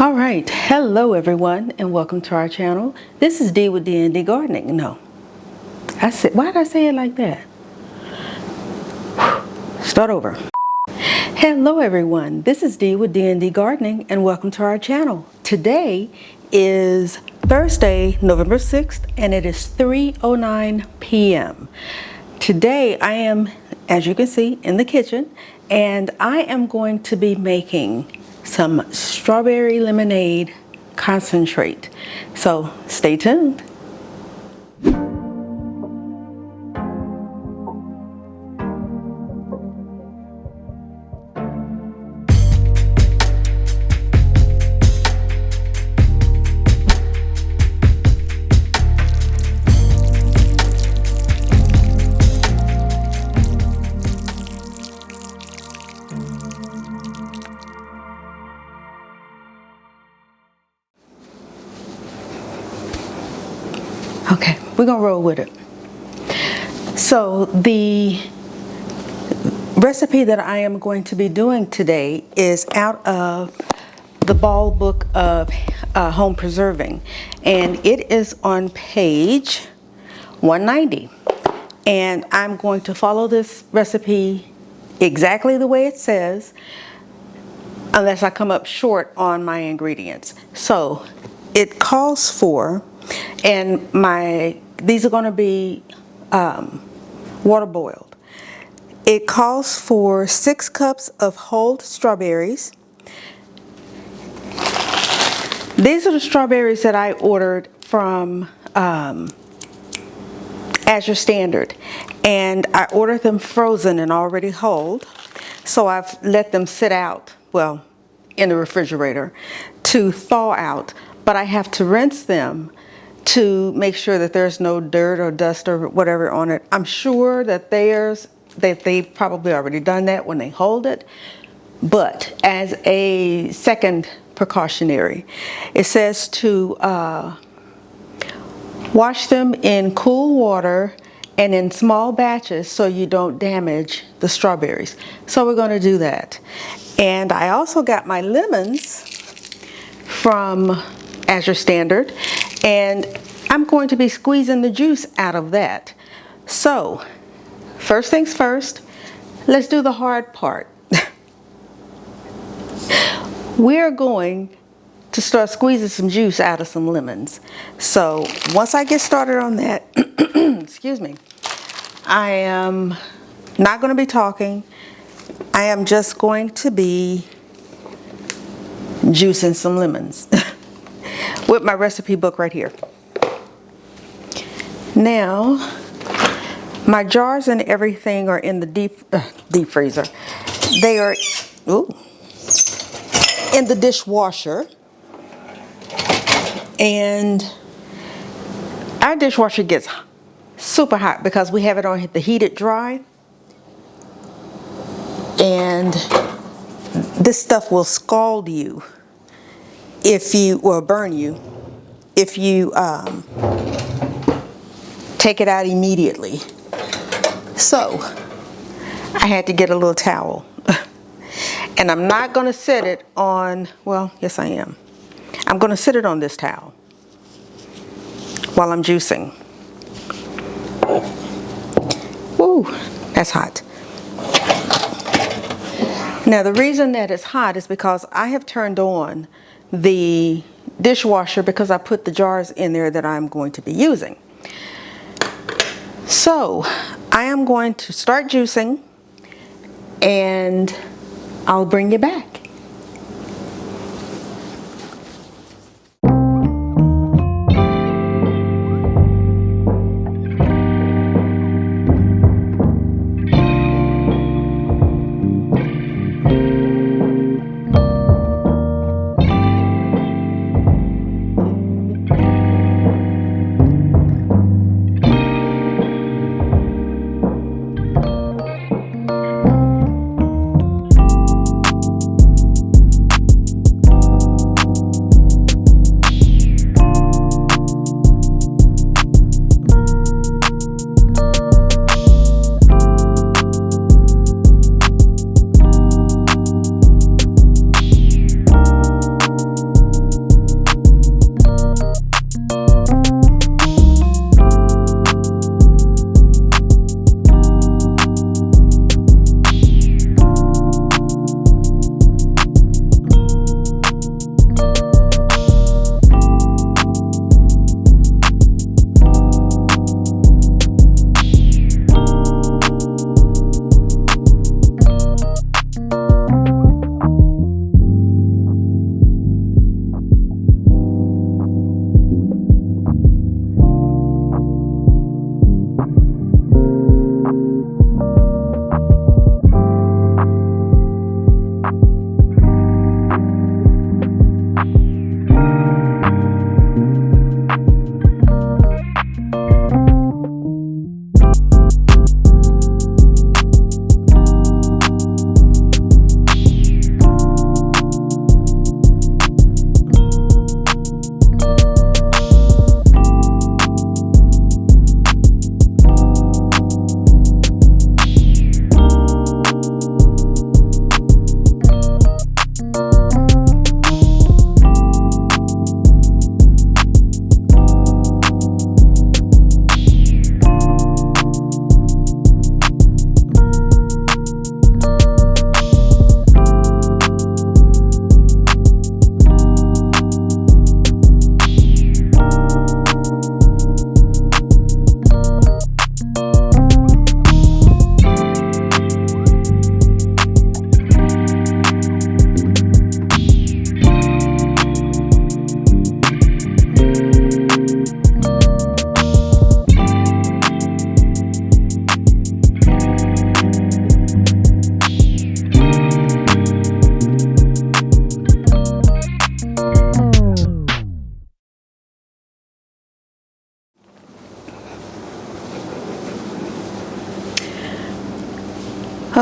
All right, hello everyone and welcome to our channel. This is Dee with danddgardening. No, why did I say it like that? Start over. Hello everyone, this is Dee with danddgardening and welcome to our channel. Today is Thursday, November 6th, and it is 3:09 p.m. Today I am, as you can see, in the kitchen, and I am going to be making some strawberry lemonade concentrate. So stay tuned. Okay, we're gonna roll with it. So the recipe that I am going to be doing today is out of the Ball Book of Home Preserving, and it is on page 190. And I'm going to follow this recipe exactly the way it says, unless I come up short on my ingredients. So it calls for, and these are going to be water boiled. It calls for 6 cups of whole strawberries. These are the strawberries that I ordered from Azure Standard, and I ordered them frozen and already hulled. So I've let them sit out, well, in the refrigerator to thaw out, but I have to rinse them to make sure that there's no dirt or dust or whatever on it. I'm sure that they've probably already done that when they hold it, but as a second precautionary, it says to wash them in cool water and in small batches so you don't damage the strawberries. So we're going to do that. And I also got my lemons from Azure Standard, and I'm going to be squeezing the juice out of that. So first things first, let's do the hard part. We're going to start squeezing some juice out of some lemons. So once I get started on that, excuse me, I am not going to be talking. I am just going to be juicing some lemons with my recipe book right here. Now, my jars and everything are in the deep freezer. They are in the dishwasher. And our dishwasher gets super hot because we have it on the heated dry. And this stuff will scald you or burn you if you take it out immediately. So I had to get a little towel. And I'm not going to set it on, well, yes I am. I'm going to sit it on this towel while I'm juicing. Woo, that's hot. Now the reason that it's hot is because I have turned on the dishwasher because I put the jars in there that I'm going to be using. So I am going to start juicing and I'll bring you back.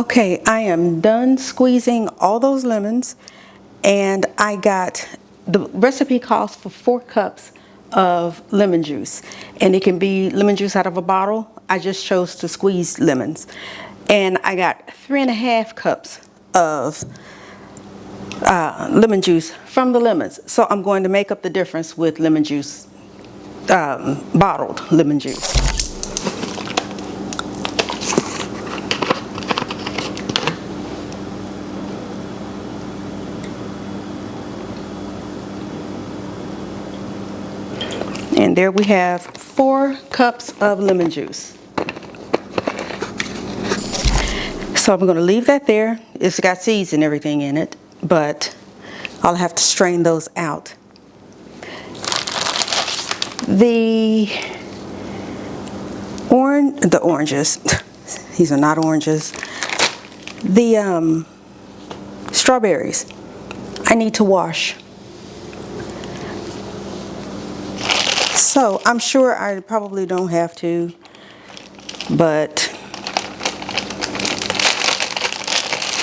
Okay, I am done squeezing all those lemons, and I got, the recipe calls for 4 cups of lemon juice, and it can be lemon juice out of a bottle. I just chose to squeeze lemons. And I got 3.5 cups of lemon juice from the lemons. So I'm going to make up the difference with lemon juice, bottled lemon juice. And there we have 4 cups of lemon juice. So I'm going to leave that there. It's got seeds and everything in it, but I'll have to strain those out. The oranges, these are not oranges. The strawberries, I need to wash. So I'm sure I probably don't have to, but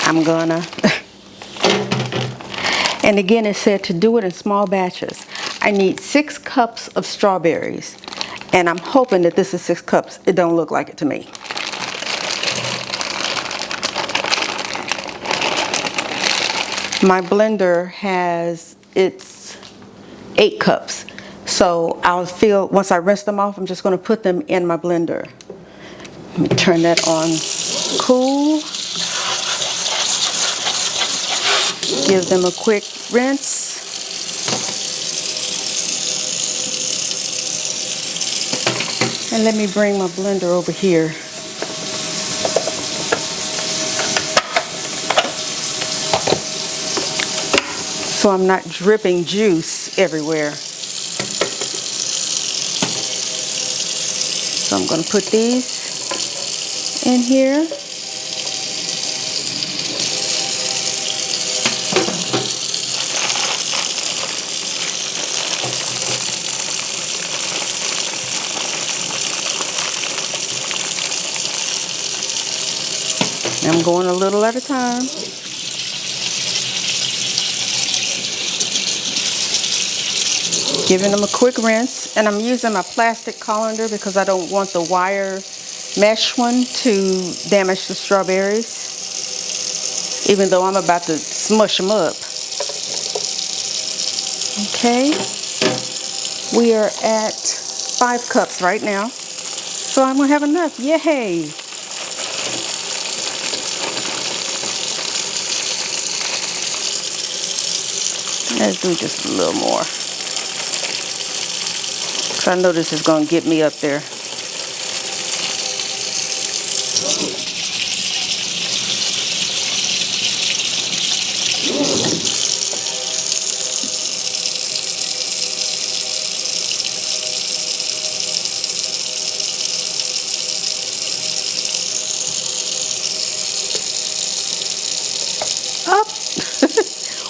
I'm gonna. And again, it said to do it in small batches. I need 6 cups of strawberries, and I'm hoping that this is 6 cups. It don't look like it to me. My blender has, it's 8 cups. So I'll feel, once I rinse them off, I'm just going to put them in my blender. Let me turn that on cool. Give them a quick rinse. And let me bring my blender over here. So I'm not dripping juice everywhere. So I'm going to put these in here. I'm going a little at a time. Giving them a quick rinse, and I'm using my plastic colander because I don't want the wire mesh one to damage the strawberries, even though I'm about to smush them up. Okay, we are at 5 cups right now, so I'm gonna have enough. Yay! Let's do just a little more. I know this is going to get me up there. Up.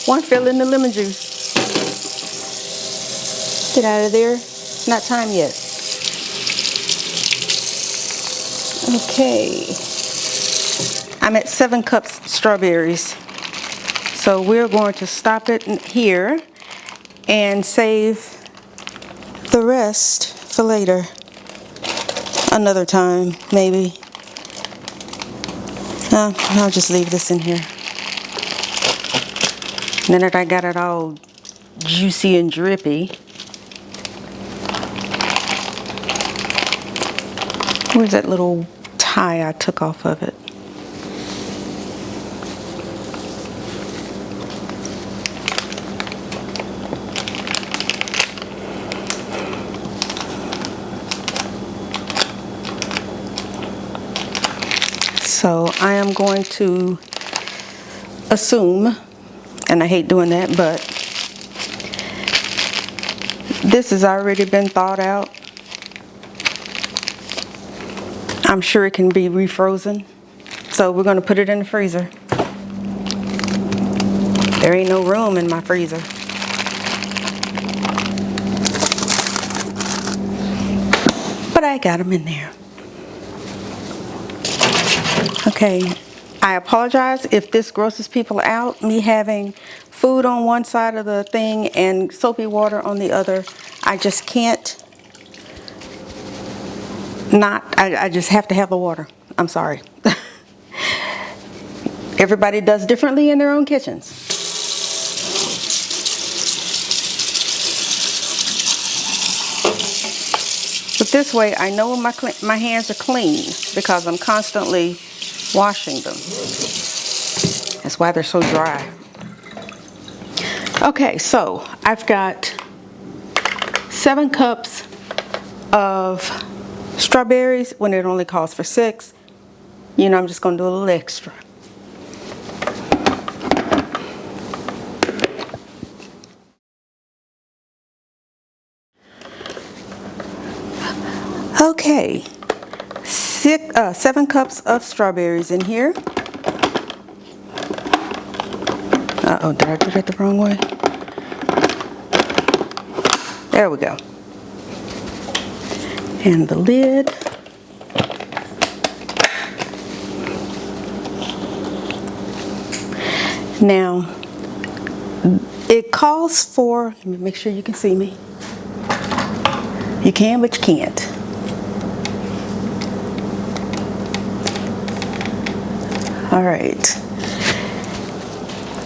One fell in the lemon juice. Get out of there. It's not time yet. Okay. I'm at 7 cups strawberries. So we're going to stop it here and save the rest for later. Another time, maybe. I'll just leave this in here. Now that I got it all juicy and drippy. Where's that little tie I took off of it? So I am going to assume, and I hate doing that, but this has already been thawed out. I'm sure it can be refrozen. So we're going to put it in the freezer. There ain't no room in my freezer. But I got them in there. Okay, I apologize if this grosses people out, me having food on one side of the thing and soapy water on the other. I just can't not, I just have to have the water. I'm sorry. Everybody does differently in their own kitchens. But this way I know my hands are clean because I'm constantly washing them. That's why they're so dry. Okay, so I've got 7 cups of strawberries when it only calls for 6. You know, I'm just going to do a little extra. Okay, 7 cups of strawberries in here. Uh-oh, did I do that the wrong way? There we go. And the lid. Now, it calls for, let me make sure you can see me. You can, but you can't. All right.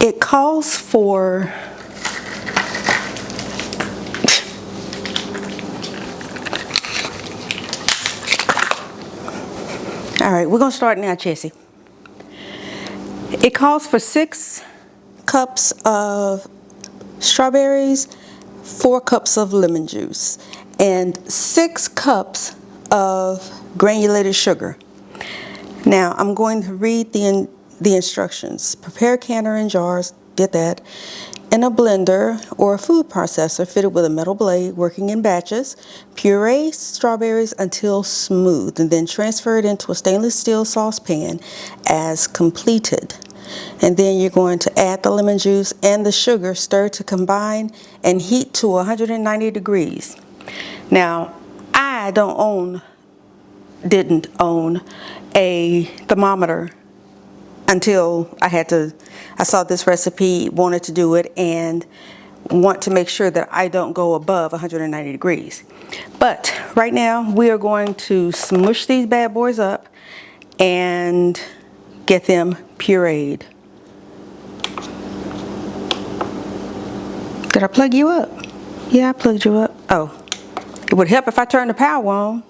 It calls for all right, we're gonna start now, Jessie. It calls for 6 cups of strawberries, 4 cups of lemon juice, and 6 cups of granulated sugar. Now, I'm going to read the instructions. Prepare canner and jars, did that, in a blender or a food processor fitted with a metal blade working in batches. Puree strawberries until smooth and then transfer it into a stainless steel saucepan as completed. And then you're going to add the lemon juice and the sugar, stir to combine, and heat to 190 degrees. Now, I didn't own a thermometer until I saw this recipe, wanted to do it, and want to make sure that I don't go above 190 degrees. But right now we are going to smush these bad boys up and get them pureed. Did I plug you up? Yeah, I plugged you up. Oh, it would help if I turned the power on.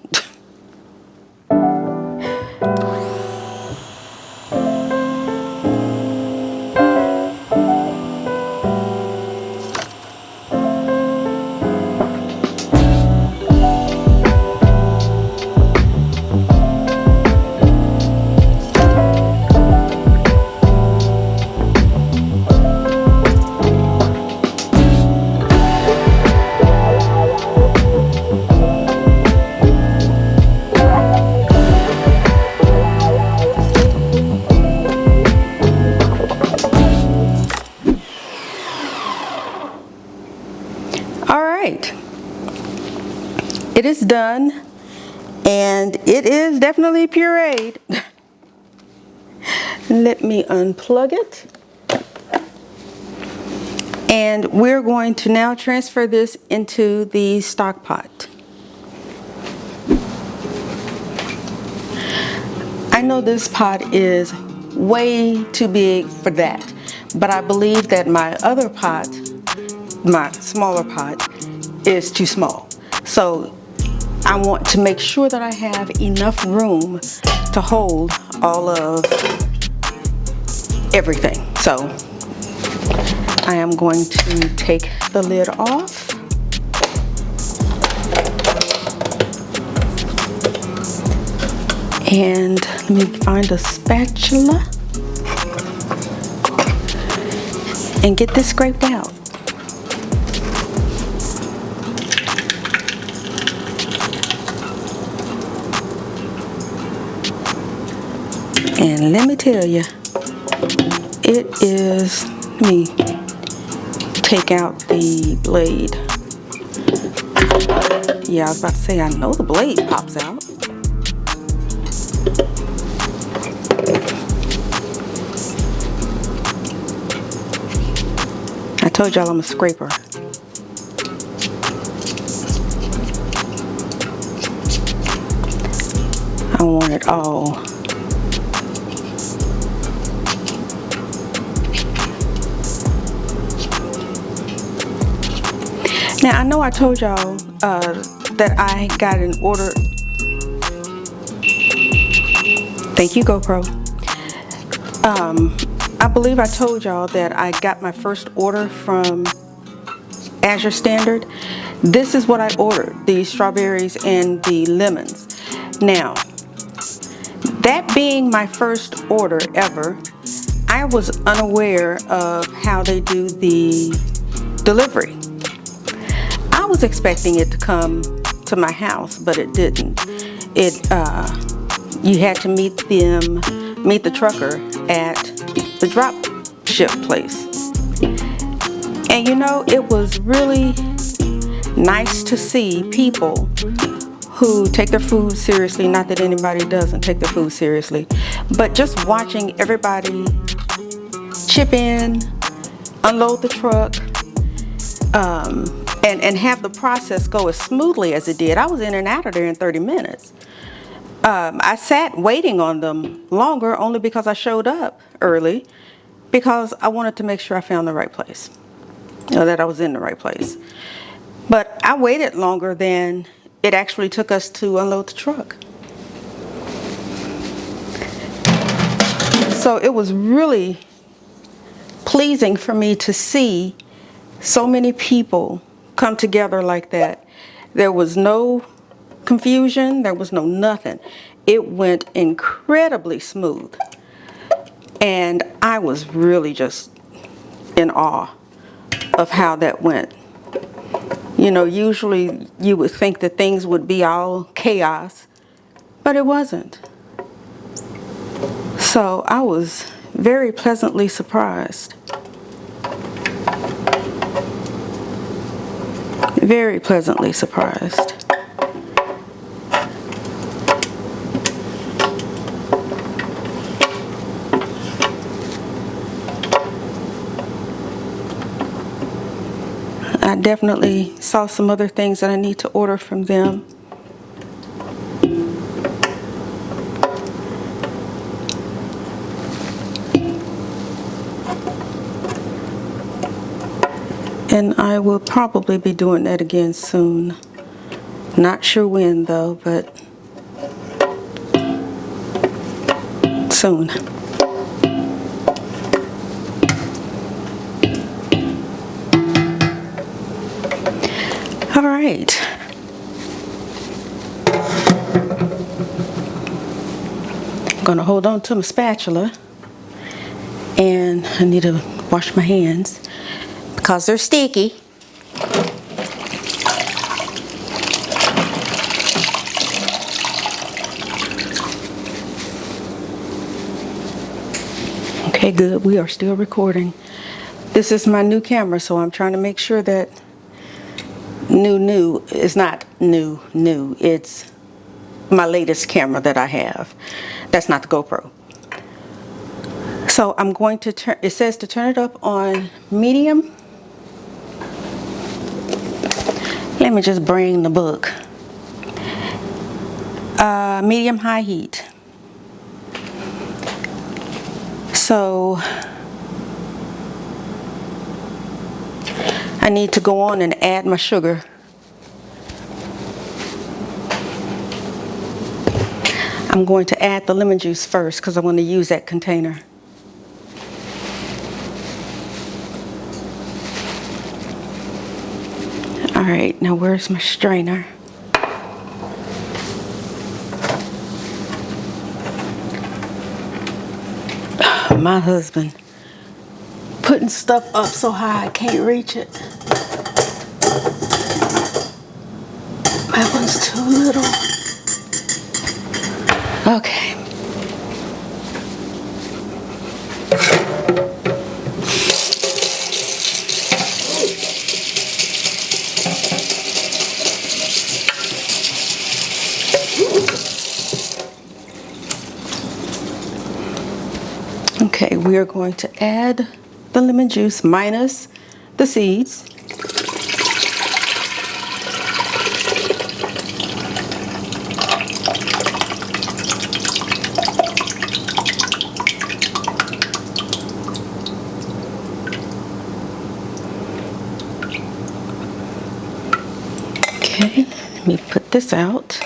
It is done, and it is definitely pureed. Let me unplug it. And we're going to now transfer this into the stock pot. I know this pot is way too big for that, but I believe that my other pot, my smaller pot, is too small. So I want to make sure that I have enough room to hold all of everything. So I am going to take the lid off. And let me find a spatula and get this scraped out. And let me tell you, it is, let me take out the blade. Yeah, I was about to say, I know the blade pops out. told y'all I'm a scraper. I want it all. Now I know I told y'all that I got an order. Thank you, GoPro. I believe I told y'all that I got my first order from Azure Standard. This is what I ordered, the strawberries and the lemons. Now, that being my first order ever, I was unaware of how they do the delivery. I was expecting it to come to my house, but it didn't. You had to meet the trucker at the drop ship place. And you know, it was really nice to see people who take their food seriously. Not that anybody doesn't take their food seriously, but just watching everybody chip in, unload the truck, and have the process go as smoothly as it did. I was in and out of there in 30 minutes. I sat waiting on them longer only because I showed up early, because I wanted to make sure I found the right place, that I was in the right place. But I waited longer than it actually took us to unload the truck. So it was really pleasing for me to see so many people come together like that. There was no confusion, there was no nothing. It went incredibly smooth. And I was really just in awe of how that went. You know, usually you would think that things would be all chaos, but it wasn't. So I was very pleasantly surprised. Very pleasantly surprised. I definitely saw some other things that I need to order from them. And I will probably be doing that again soon. Not sure when though, but soon. All right. I'm gonna hold on to my spatula, and I need to wash my hands because they're sticky. Okay, good. We are still recording. This is my new camera, so I'm trying to make sure that new is not new. It's my latest camera that I have. That's not the GoPro. So I'm going to turn, it says to turn it up on medium. Let me just bring the book. Medium high heat. So I need to go on and add my sugar. I'm going to add the lemon juice first because I want to use that container. All right, now where's my strainer? My husband putting stuff up so high I can't reach it. That one's too little. Okay. Okay, we are going to add the lemon juice minus the seeds. Okay, let me put this out.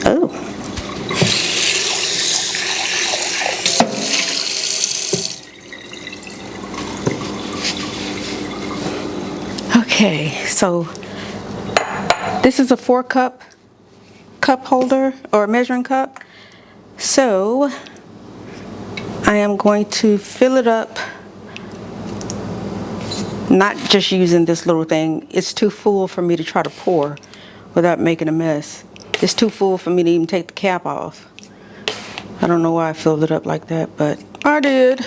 Oh. Okay, so this is a 4-cup cup holder or measuring cup. So I am going to fill it up, not just using this little thing. It's too full for me to try to pour without making a mess. It's too full for me to even take the cap off. I don't know why I filled it up like that, but I did.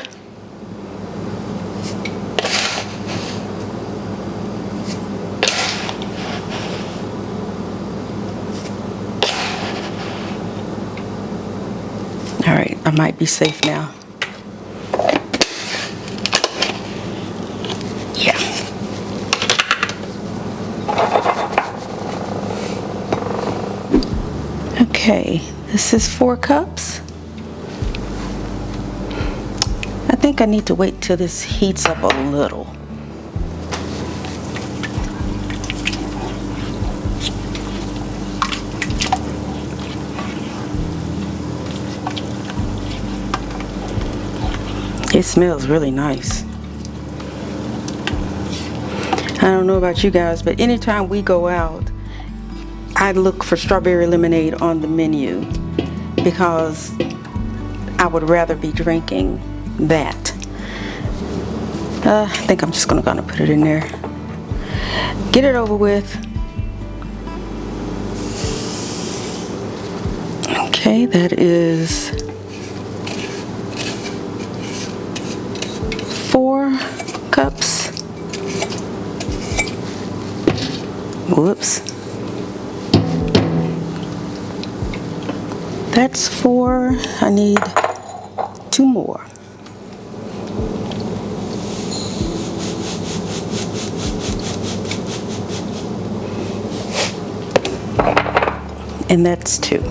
All right, I might be safe now. Yeah. Okay, this is 4 cups. I think I need to wait till this heats up a little. It smells really nice. I don't know about you guys, but anytime we go out, I look for strawberry lemonade on the menu because I would rather be drinking that. I think I'm just gonna put it in there. Get it over with. Okay, that is 4 cups. Whoops. That's 4. I need 2 more. And that's 2.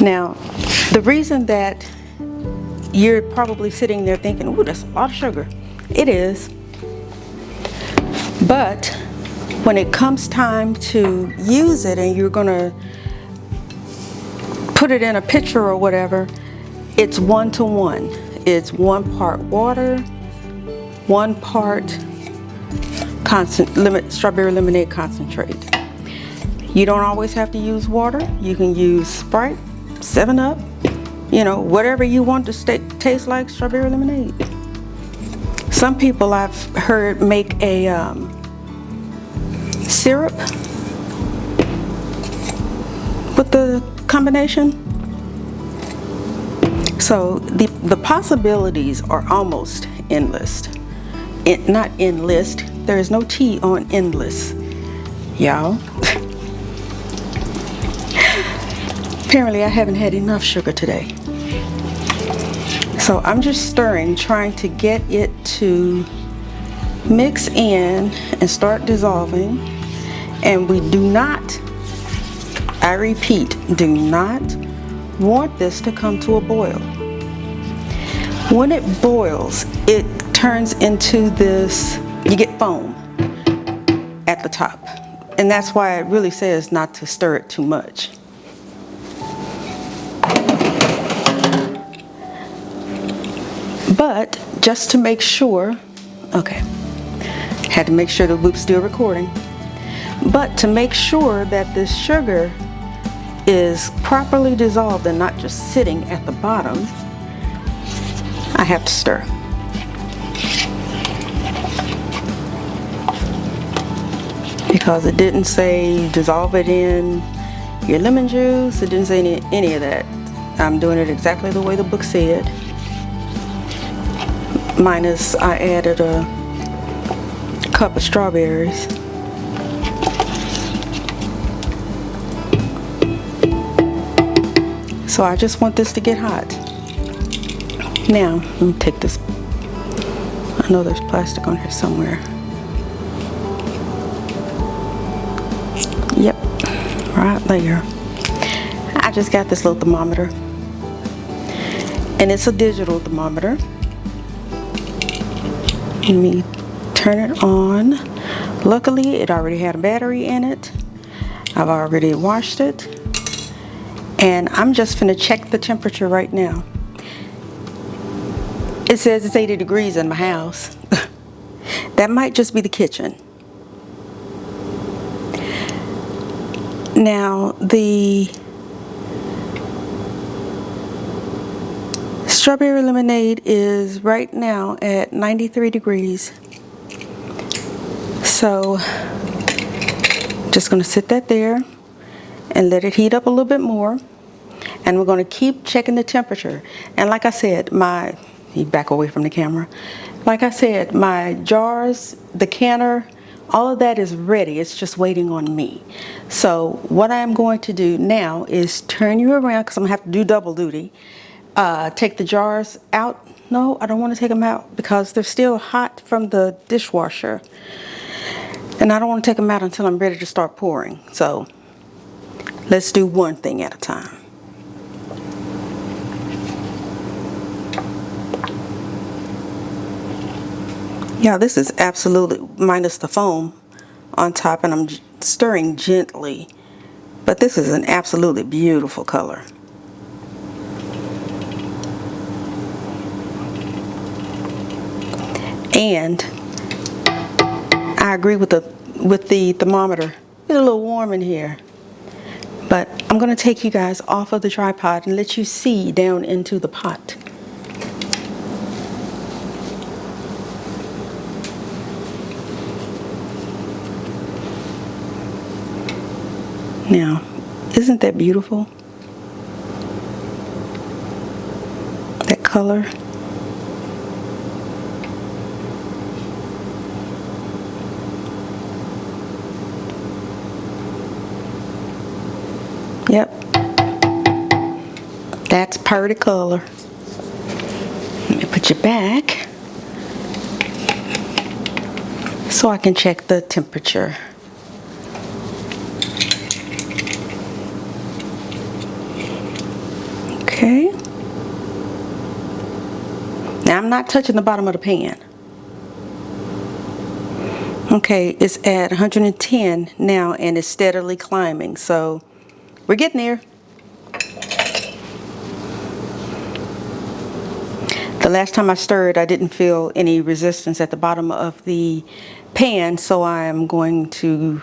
Now, the reason that you're probably sitting there thinking, ooh, that's a lot of sugar. It is. But when it comes time to use it and you're gonna put it in a pitcher or whatever, it's 1-to-1. It's 1 part water, 1 part strawberry lemonade concentrate. You don't always have to use water. You can use Sprite, 7-Up, you know, whatever you want to taste like strawberry lemonade. Some people I've heard make a syrup with the combination. So the possibilities are almost endless. Not endless. There is no T on endless, y'all. Apparently I haven't had enough sugar today. So I'm just stirring, trying to get it to mix in and start dissolving. And we do not, I repeat, do not want this to come to a boil. When it boils, it turns into this, you get foam at the top. And that's why it really says not to stir it too much. But just to make sure, okay, had to make sure the loop's still recording. But to make sure that this sugar is properly dissolved and not just sitting at the bottom, I have to stir. Because it didn't say dissolve it in your lemon juice, it didn't say any of that. I'm doing it exactly the way the book said. Minus I added a cup of strawberries. So I just want this to get hot. Now, let me take this. I know there's plastic on here somewhere. Yep, right there. I just got this little thermometer. And it's a digital thermometer. Let me turn it on. Luckily, it already had a battery in it. I've already washed it. And I'm just gonna check the temperature right now. It says it's 80 degrees in my house. That might just be the kitchen. Now, the strawberry lemonade is right now at 93 degrees. So, just gonna sit that there and let it heat up a little bit more. And we're gonna keep checking the temperature. And like I said, you back away from the camera. Like I said, my jars, the canner, all of that is ready. It's just waiting on me. So what I'm going to do now is turn you around, because I'm gonna have to do double duty. Take the jars out. No, I don't want to take them out because they're still hot from the dishwasher. And I don't want to take them out until I'm ready to start pouring. So let's do one thing at a time. Yeah, this is absolutely minus the foam on top, and I'm stirring gently. But this is an absolutely beautiful color. And I agree with the thermometer. It's a little warm in here. But I'm going to take you guys off of the tripod and let you see down into the pot. Now, isn't that beautiful? That color. Yep. That's pretty color. Let me put you back so I can check the temperature. Okay. Now I'm not touching the bottom of the pan. Okay, it's at 110 now and it's steadily climbing, so we're getting there. The last time I stirred, I didn't feel any resistance at the bottom of the pan, so I am going to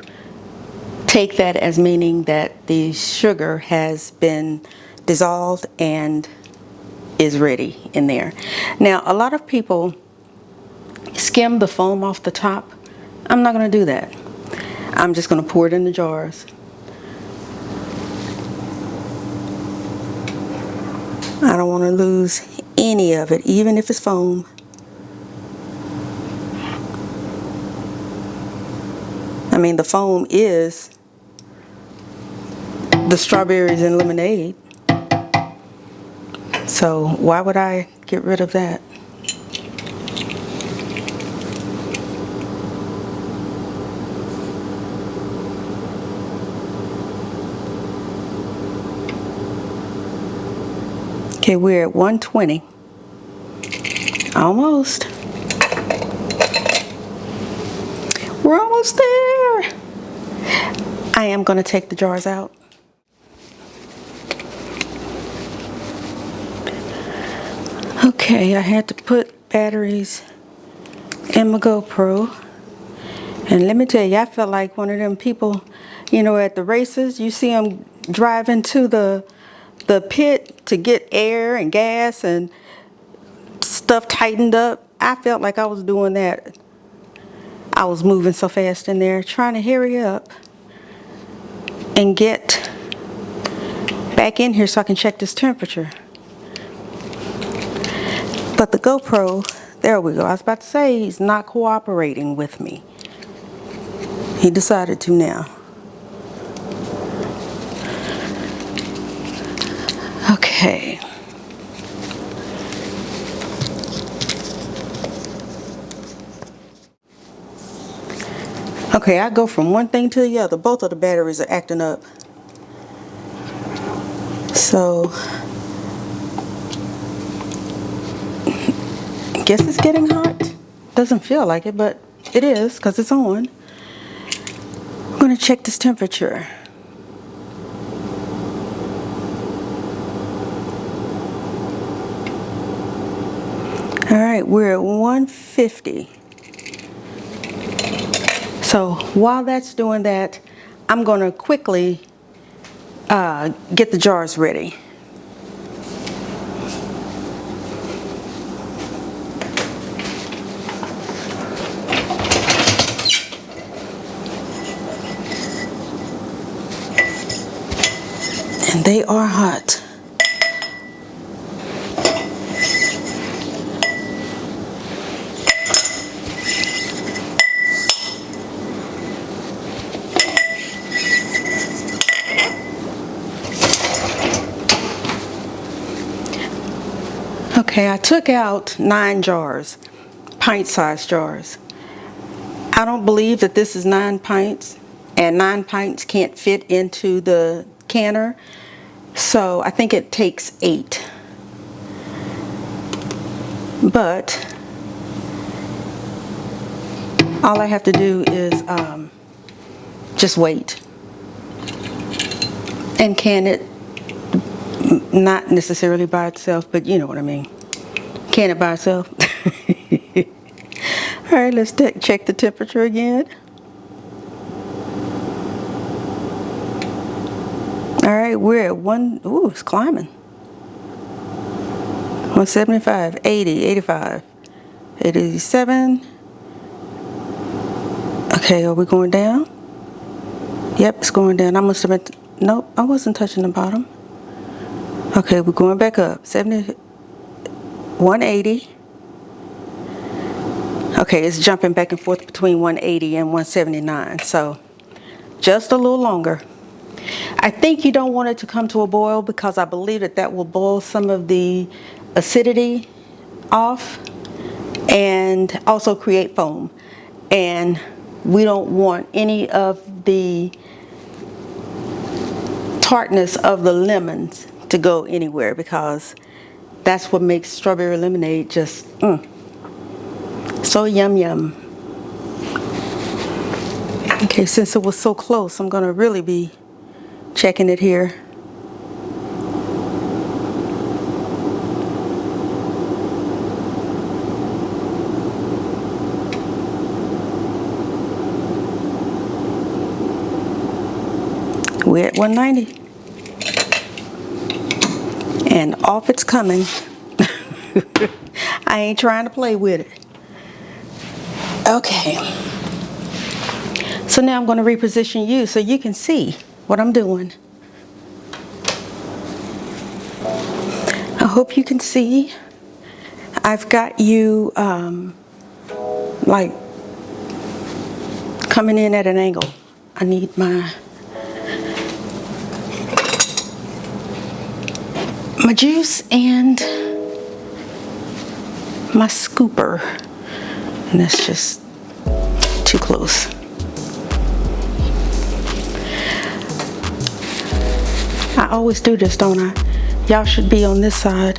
take that as meaning that the sugar has been dissolved and is ready in there. Now, a lot of people skim the foam off the top. I'm not going to do that. I'm just going to pour it in the jars. I don't want to lose any of it, even if it's foam. I mean, the foam is the strawberries and lemonade. So why would I get rid of that? Okay, we're at 120. Almost. We're almost there. I am going to take the jars out. Okay, I had to put batteries in my GoPro. And let me tell you, I felt like one of them people, you know, at the races, you see them driving to the pit to get air and gas and stuff tightened up. I felt like I was doing that. I was moving so fast in there, trying to hurry up and get back in here so I can check this temperature. But the GoPro, there we go. I was about to say he's not cooperating with me. He decided to now. Okay. Okay, I go from one thing to the other. Both of the batteries are acting up. So, I guess it's getting hot. Doesn't feel like it, but it is because it's on. I'm going to check this temperature. All right, we're at 150. So while that's doing that, I'm going to quickly get the jars ready. And they are hot. Okay, I took out 9 jars, pint-sized jars. I don't believe that this is 9 pints, and 9 pints can't fit into the canner, so I think it takes 8. But all I have to do is just wait and can it, not necessarily by itself, but you know what I mean. Can it by itself? All right, let's check the temperature again. All right, we're at ooh, it's climbing. 175, 80, 85, 87. Okay, are we going down? Yep, it's going down. I must have been, nope, I wasn't touching the bottom. Okay, we're going back up. 70, 180. Okay, it's jumping back and forth between 180 and 179, so just a little longer. I think you don't want it to come to a boil because I believe that that will boil some of the acidity off and also create foam. And we don't want any of the tartness of the lemons to go anywhere because that's what makes strawberry lemonade just so yum yum. Okay, since it was so close, I'm going to really be checking it here. We're at 190. And off it's coming. I ain't trying to play with it. Okay. So now I'm going to reposition you so you can see what I'm doing. I hope you can see. I've got you like coming in at an angle. I need my juice and my scooper, and that's just too close. I always do this, don't I? Y'all should be on this side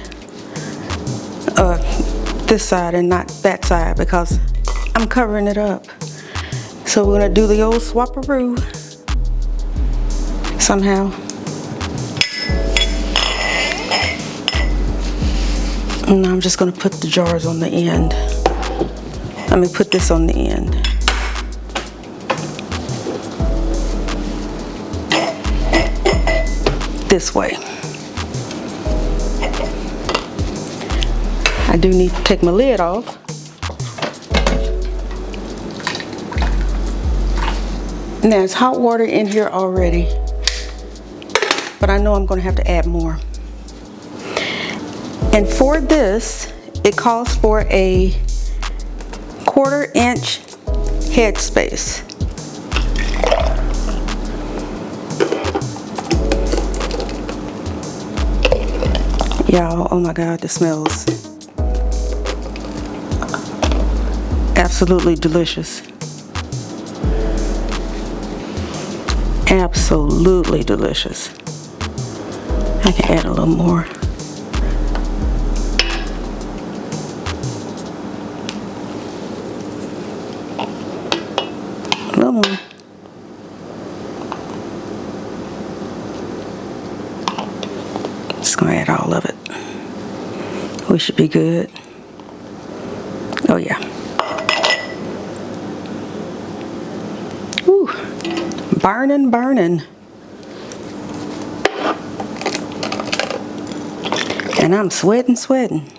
and not that side because I'm covering it up. So we're gonna do the old swapperoo somehow. And I'm just going to put the jars on the end. Let me put this on the end. This way. I do need to take my lid off. And there's hot water in here already, but I know I'm going to have to add more. And for this, it calls for a 1/4 inch head space. Y'all, oh my God, the smells absolutely delicious. Absolutely delicious. I can add a little more. A little more. Just gonna add all of it. We should be good. Oh yeah. Woo. Burning, burning. And I'm sweating, sweating.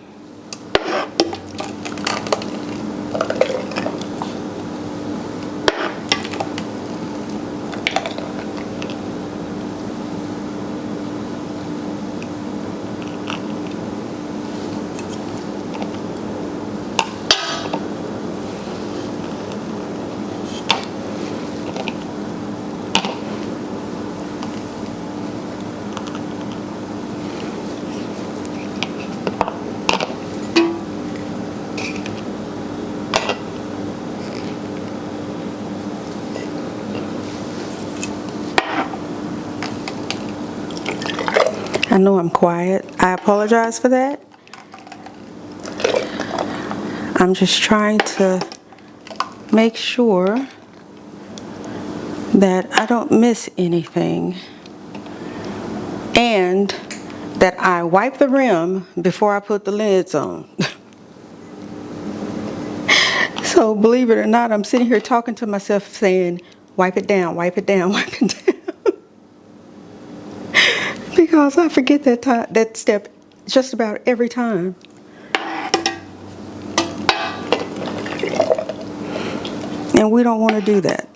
I know I'm quiet. I apologize for that. I'm just trying to make sure that I don't miss anything and that I wipe the rim before I put the lids on. So believe it or not, I'm sitting here talking to myself saying, wipe it down, wipe it down, wipe it down. Because I forget that step just about every time. And we don't want to do that.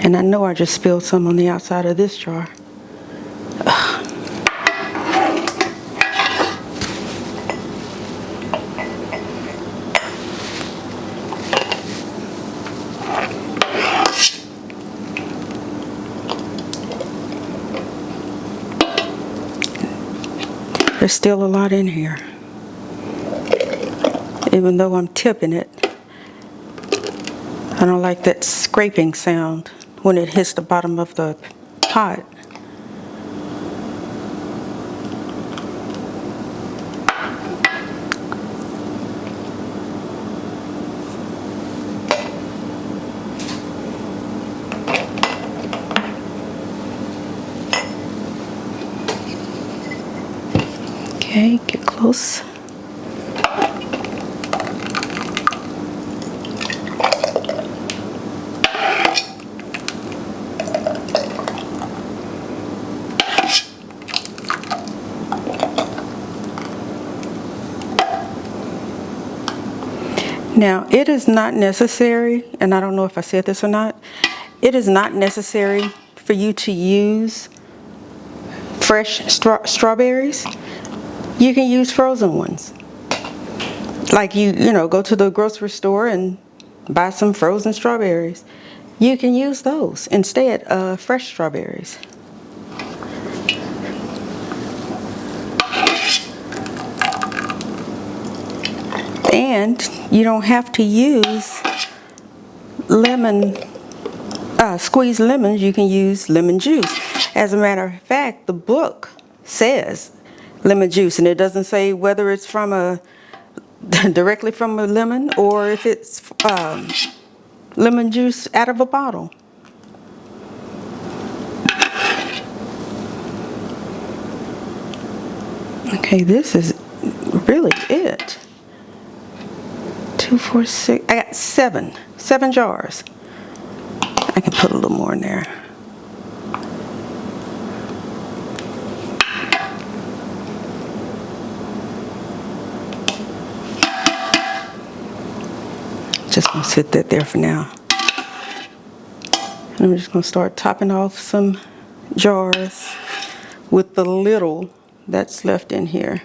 And I know I just spilled some on the outside of this jar. Ugh. There's still a lot in here. Even though I'm tipping it, I don't like that scraping sound when it hits the bottom of the pot. Okay, get close. Now, it is not necessary, and I don't know if I said this or not, it is not necessary for you to use fresh strawberries. You can use frozen ones. Like you know, go to the grocery store and buy some frozen strawberries. You can use those instead of fresh strawberries. And you don't have to use lemon, squeezed lemons. You can use lemon juice. As a matter of fact, the book says lemon juice, and it doesn't say whether it's from directly from a lemon or if it's lemon juice out of a bottle. Okay, this is really it. 2, 4, 6. I got 7 jars. I can put a little more in there. Sit that there for now. And I'm just going to start topping off some jars with the little that's left in here.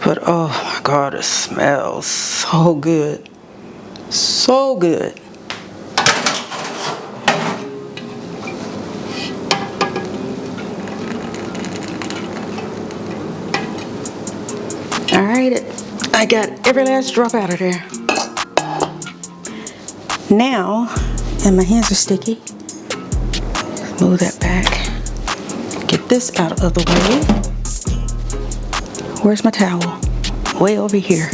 But oh my God, it smells so good. So good. All right, I got every last drop out of there. Now, and my hands are sticky, move that back. Get this out of the way. Where's my towel? Way over here.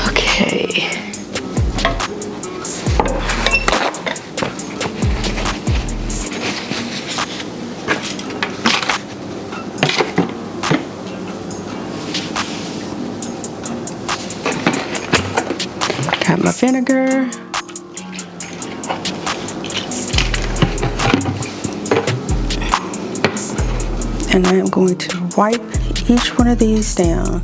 Okay. Got my vinegar. And I am going to wipe each one of these down.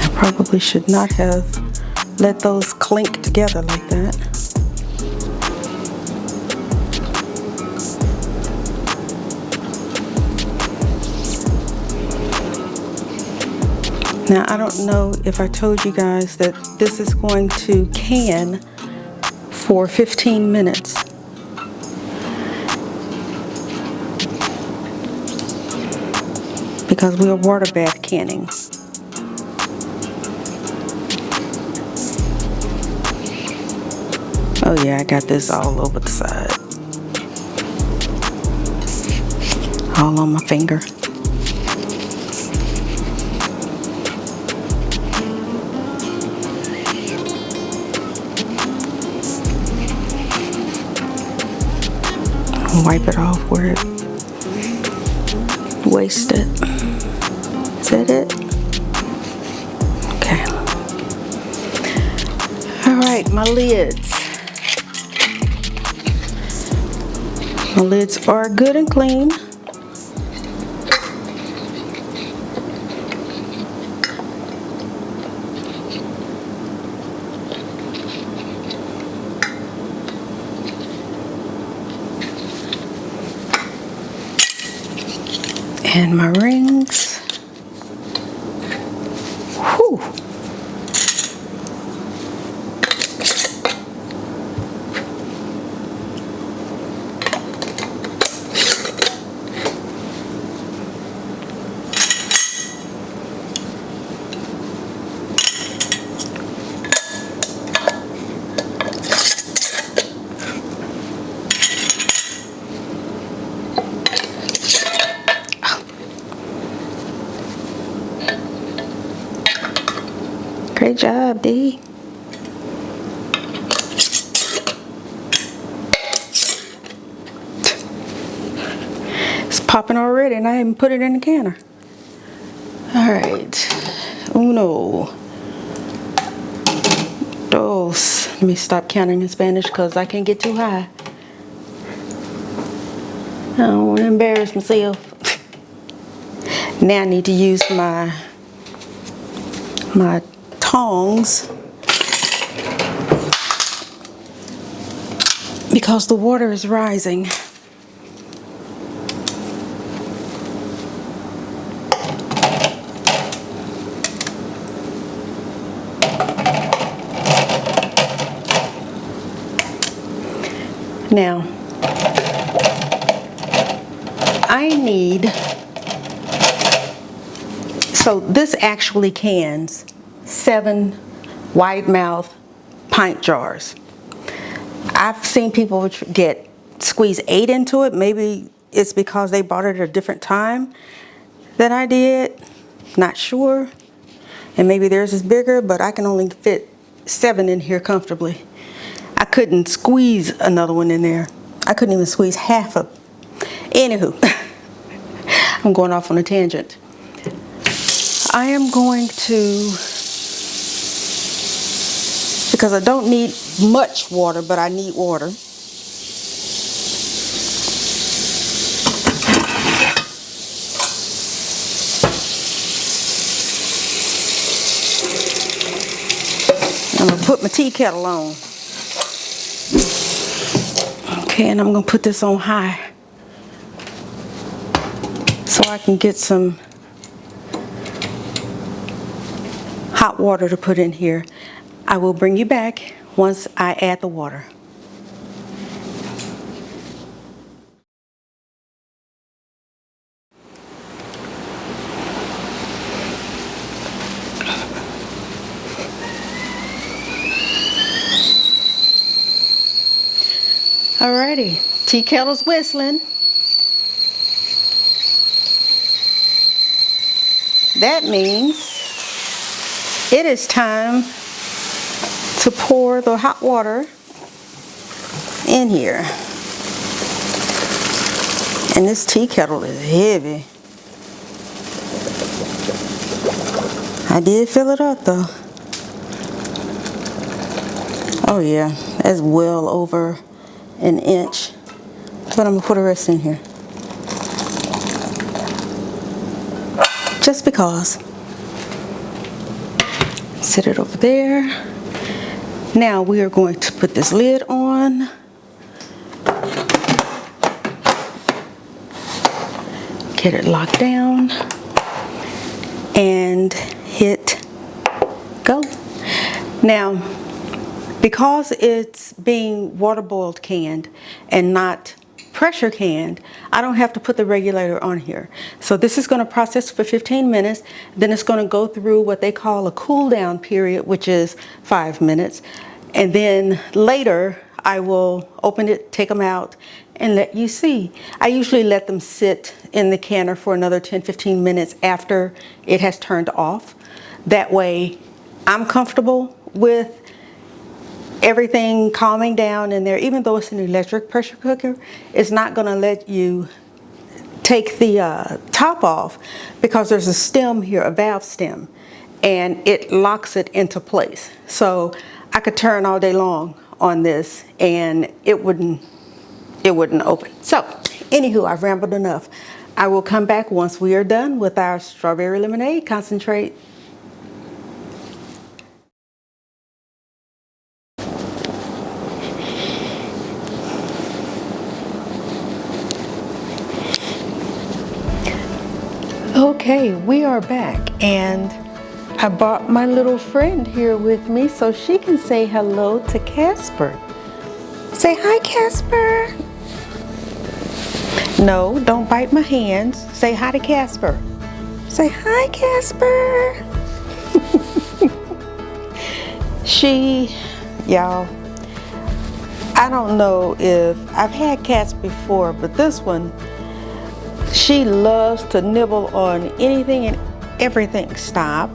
I probably should not have let those clink together like that. Now, I don't know if I told you guys that this is going to can for 15 minutes. Because we are water bath canning. Oh yeah, I got this all over the side. All on my finger. Wipe it off where it wasted. Is that it? Okay. All right, my lids. My lids are good and clean. And my rings. Whew. Great job, Dee. It's popping already and I haven't put it in the canner. All right. Uno. Dos. Let me stop counting in Spanish because I can't get too high. I don't want to embarrass myself. Now I need to use my tongs because the water is rising. Now, I need, so this actually cans 7 wide mouth pint jars. I've seen people squeeze 8 into it. Maybe it's because they bought it at a different time than I did. Not sure. And maybe theirs is bigger, but I can only fit 7 in here comfortably. I couldn't squeeze another one in there. I couldn't even squeeze half of. Anywho, I'm going off on a tangent. I am going to, because I don't need much water, but I need water. I'm gonna put my tea kettle on. Okay, and I'm gonna put this on high so I can get some hot water to put in here. I will bring you back once I add the water. Alrighty, tea kettle's whistling. That means it is time to pour the hot water in here. And this tea kettle is heavy. I did fill it up though. Oh yeah, that's well over an inch. But I'm gonna put the rest in here. Just because. Set it over there. Now we are going to put this lid on. Get it locked down. And hit go. Now, because it's being water boiled canned and not pressure canned, I don't have to put the regulator on here. So this is going to process for 15 minutes. Then it's going to go through what they call a cool down period, which is 5 minutes. And then later I will open it, take them out, and let you see. I usually let them sit in the canner for another 10-15 minutes after it has turned off. That way I'm comfortable with everything calming down in there. Even though it's an electric pressure cooker, it's not going to let you take the top off because there's a stem here, a valve stem, and it locks it into place. So I could turn all day long on this and it wouldn't open. So anywho, I've rambled enough. I will come back once we are done with our strawberry lemonade concentrate. Okay, we are back, and I brought my little friend here with me so she can say hello to Casper. Say hi, Casper. No, don't bite my hands. Say hi to Casper. Say hi, Casper. Y'all, I don't know if I've had cats before, but this one, she loves to nibble on anything and everything. Stop.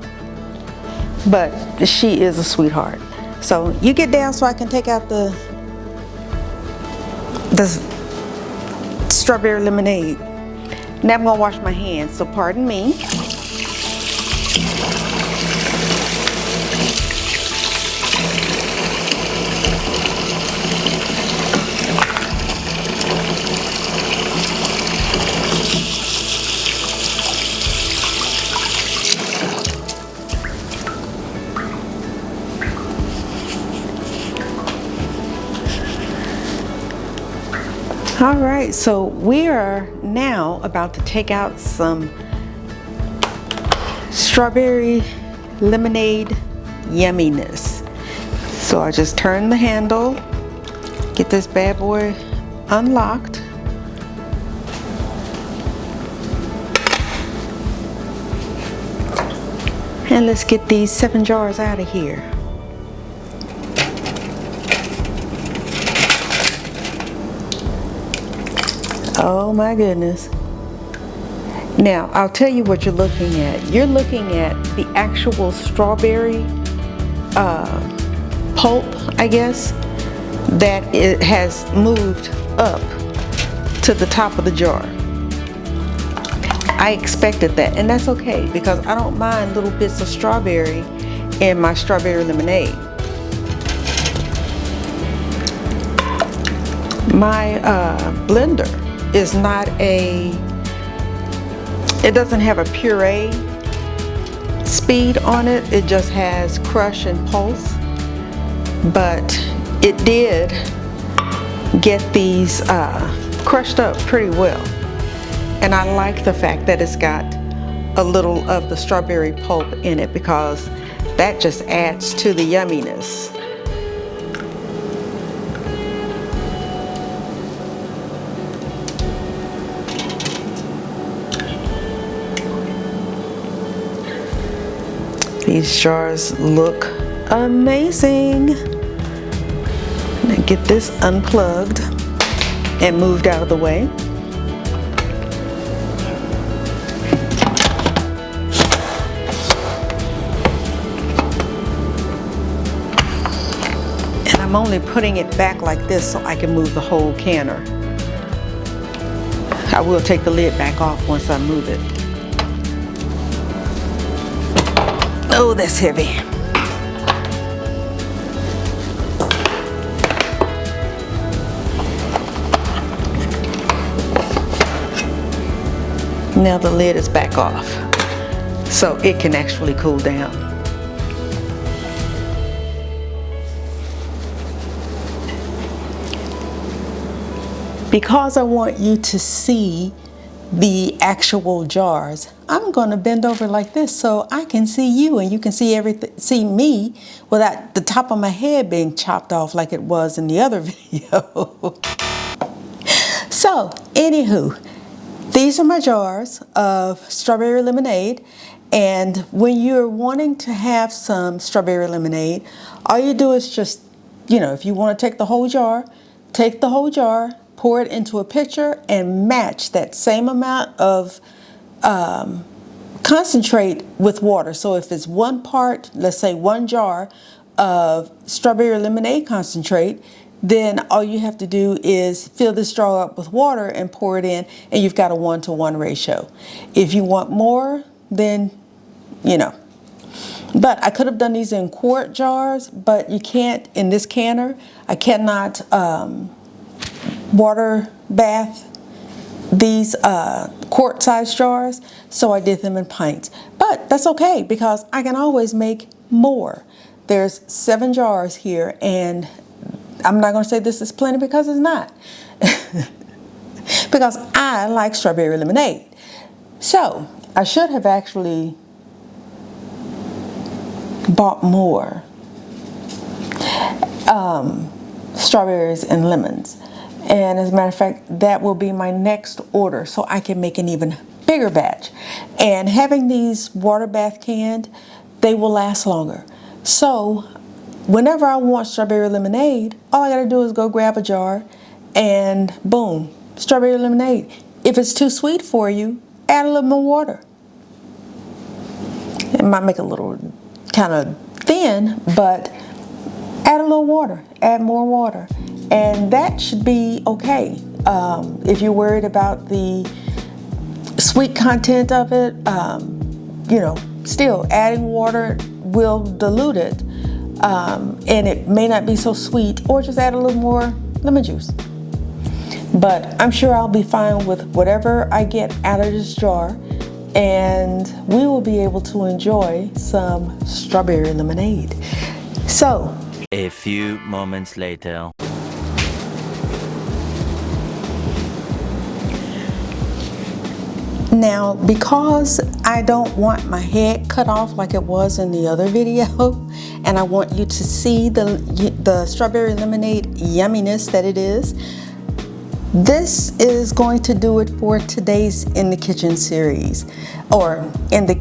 But she is a sweetheart. So you get down so I can take out the strawberry lemonade. Now I'm gonna wash my hands, so pardon me. All right, so we are now about to take out some strawberry lemonade yumminess. So I just turn the handle, get this bad boy unlocked. And let's get these 7 jars out of here. Oh my goodness. Now, I'll tell you what you're looking at. You're looking at the actual strawberry pulp, I guess. that it has moved up to the top of the jar. I expected that, and that's okay because I don't mind little bits of strawberry in my strawberry lemonade. My blender is not it doesn't have a puree speed on it. It just has crush and pulse, but it did get these crushed up pretty well. And I like the fact that it's got a little of the strawberry pulp in it because that just adds to the yumminess. These jars look amazing. I'm gonna get this unplugged and moved out of the way. And I'm only putting it back like this so I can move the whole canner. I will take the lid back off once I move it. Oh, that's heavy. Now the lid is back off, so it can actually cool down. Because I want you to see the actual jars, I'm going to bend over like this so I can see you and you can see everything, see me without the top of my head being chopped off like it was in the other video. So, anywho, these are my jars of strawberry lemonade, and when you're wanting to have some strawberry lemonade, all you do is just, if you want to take the whole jar, take the whole jar, pour it into a pitcher and match that same amount of concentrate with water. So if it's 1 part, let's say 1 jar of strawberry lemonade concentrate, then all you have to do is fill this jar up with water and pour it in, and you've got a 1-to-1 ratio. If you want more, then, But I could have done these in quart jars, but you can't in this canner. I cannot water bath these quart size jars, so I did them in pints. But that's okay because I can always make more. There's 7 jars here, and I'm not going to say this is plenty because it's not. Because I like strawberry lemonade. So I should have actually bought more strawberries and lemons. And as a matter of fact, that will be my next order so I can make an even bigger batch. And having these water bath canned, they will last longer. So whenever I want strawberry lemonade, all I gotta do is go grab a jar and boom, strawberry lemonade. If it's too sweet for you, add a little more water. It might make it a little kind of thin, but add a little water, add more water. And that should be okay. If you're worried about the sweet content of it, still adding water will dilute it, and it may not be so sweet, or just add a little more lemon juice. But I'm sure I'll be fine with whatever I get out of this jar, and we will be able to enjoy some strawberry lemonade. So, a few moments later. Now, because I don't want my head cut off like it was in the other video, and I want you to see the strawberry lemonade yumminess that it is, this is going to do it for today's In the Kitchen series. Or in the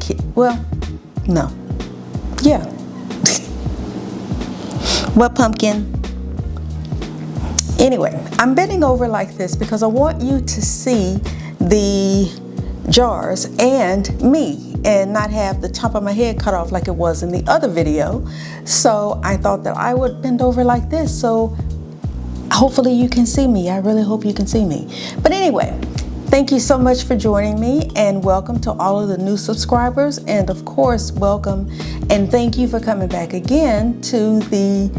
Well, pumpkin. Anyway, I'm bending over like this because I want you to see the jars and me and not have the top of my head cut off like it was in the other video. So I thought that I would bend over like this so hopefully you can see me. I really hope you can see me. But anyway, thank you so much for joining me, and welcome to all of the new subscribers, and of course, welcome and thank you for coming back again to the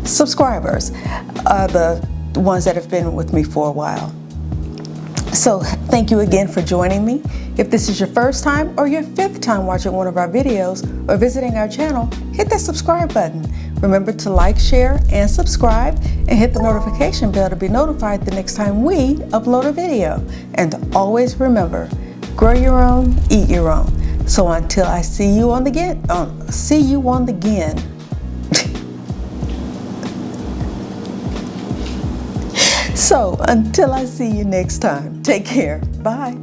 subscribers, the ones that have been with me for a while. So thank you again for joining me. If this is your first time or your fifth time watching one of our videos or visiting our channel, hit that subscribe button. Remember to like, share, and subscribe, and hit the notification bell to be notified the next time we upload a video. And always remember, grow your own, eat your own. So until I see you on the again. So until I see you next time, take care. Bye.